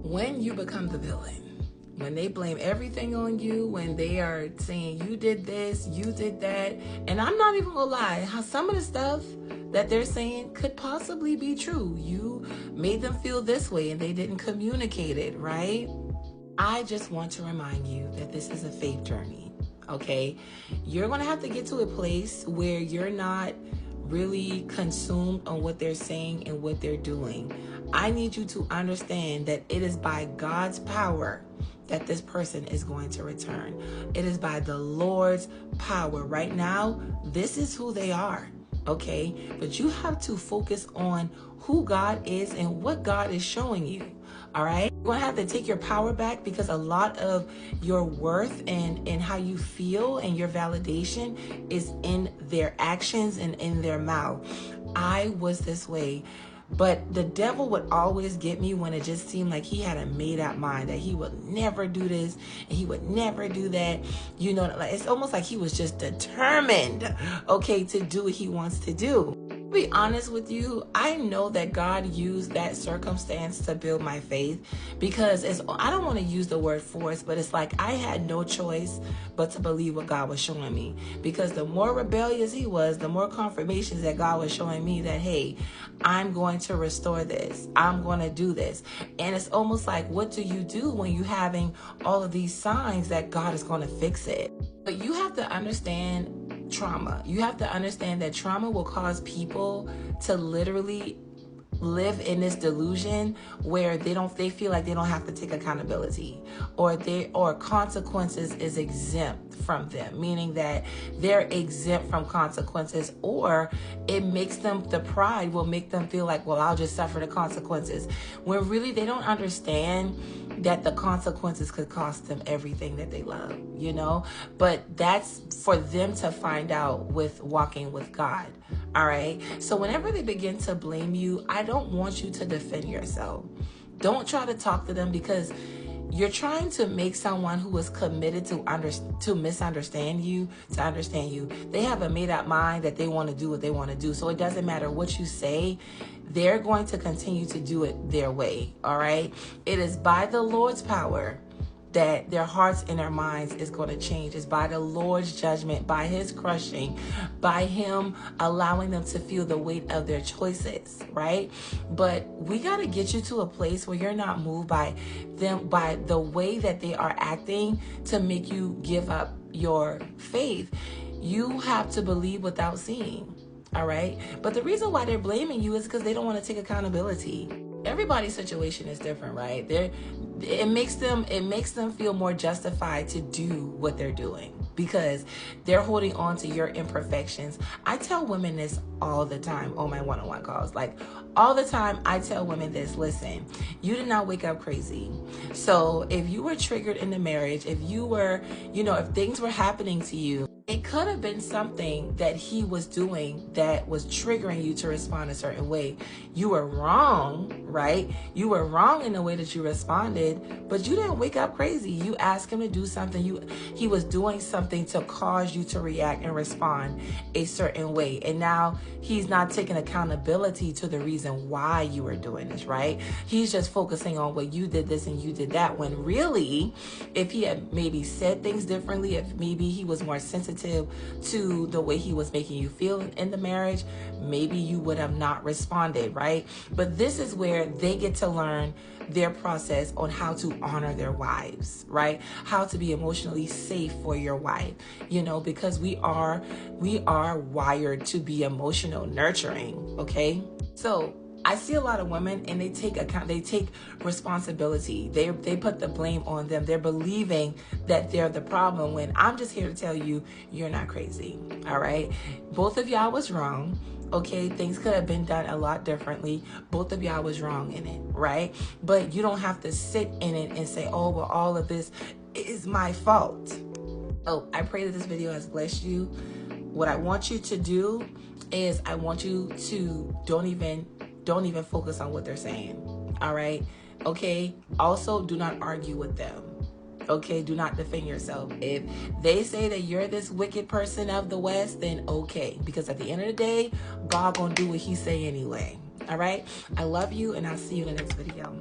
When you become the villain, when they blame everything on you, when they are saying you did this, you did that, and I'm not even gonna lie, how some of the stuff that they're saying could possibly be true. You made them feel this way and they didn't communicate it, right? I just want to remind you that this is a faith journey, okay? You're gonna have to get to a place where you're not really consumed on what they're saying and what they're doing. I need you to understand that it is by God's power that this person is going to return. It is by the Lord's power. Right now, this is who they are, okay? But you have to focus on who God is and what God is showing you, all right? You're going to have to take your power back, because a lot of your worth and how you feel and your validation is in their actions and in their mouth. I was this way. But the devil would always get me when it just seemed like he had a made-up mind that he would never do this and he would never do that. You know, like it's almost like he was just determined, okay, to do what he wants to do. To be honest with you, I know that God used that circumstance to build my faith, because I don't want to use the word force, but it's like I had no choice but to believe what God was showing me. Because the more rebellious he was, the more confirmations that God was showing me that, hey, I'm going to restore this. I'm going to do this. And it's almost like, what do you do when you're having all of these signs that God is going to fix it? But you have to understand trauma. You have to understand that trauma will cause people to literally live in this delusion where they feel like they don't have to take accountability, or consequences is exempt from them, meaning that they're exempt from consequences, or it makes them, the pride will make them feel like, well, I'll just suffer the consequences, when really they don't understand that the consequences could cost them everything that they love, you know? But that's for them to find out with walking with God. All right. So whenever they begin to blame you, I don't want you to defend yourself. Don't try to talk to them, because you're trying to make someone who is committed to misunderstand you to understand you. They have a made up mind that they want to do what they want to do. So it doesn't matter what you say. They're going to continue to do it their way. All right. It is by the Lord's power that their hearts and their minds is going to change. It's by the Lord's judgment, by his crushing, by him allowing them to feel the weight of their choices, right? But we got to get you to a place where you're not moved by them, by the way that they are acting, to make you give up your faith. You have to believe without seeing, all right? But the reason why they're blaming you is because they don't want to take accountability. Everybody's situation is different, right? It makes them feel more justified to do what they're doing, because they're holding on to your imperfections. I tell women this all the time on my one-on-one calls. Like all the time, I tell women this: listen, you did not wake up crazy. So if you were triggered in the marriage, if you were, if things were happening to you, it could have been something that he was doing that was triggering you to respond a certain way. You were wrong, right? You were wrong in the way that you responded, but you didn't wake up crazy. You asked him to do something. He was doing something to cause you to react and respond a certain way. And now he's not taking accountability to the reason why you were doing this, right? He's just focusing on, well, you did this and you did that, when really, if he had maybe said things differently, if maybe he was more sensitive to the way he was making you feel in the marriage, maybe you would have not responded, right? But this is where they get to learn their process on how to honor their wives, right? How to be emotionally safe for your wife, because we are wired to be emotional nurturing, okay? So I see a lot of women, and they take responsibility. They put the blame on them. They're believing that they're the problem, when I'm just here to tell you, you're not crazy, all right? Both of y'all was wrong, okay? Things could have been done a lot differently. Both of y'all was wrong in it, right? But you don't have to sit in it and say, oh, well, all of this is my fault. Oh, I pray that this video has blessed you. What I want you to do is I want you to don't even focus on what they're saying, all right? Okay? Also, do not argue with them, okay? Do not defend yourself. If they say that you're this wicked person of the West, then okay, because at the end of the day, God gonna do what he say anyway, all right? I love you, and I'll see you in the next video.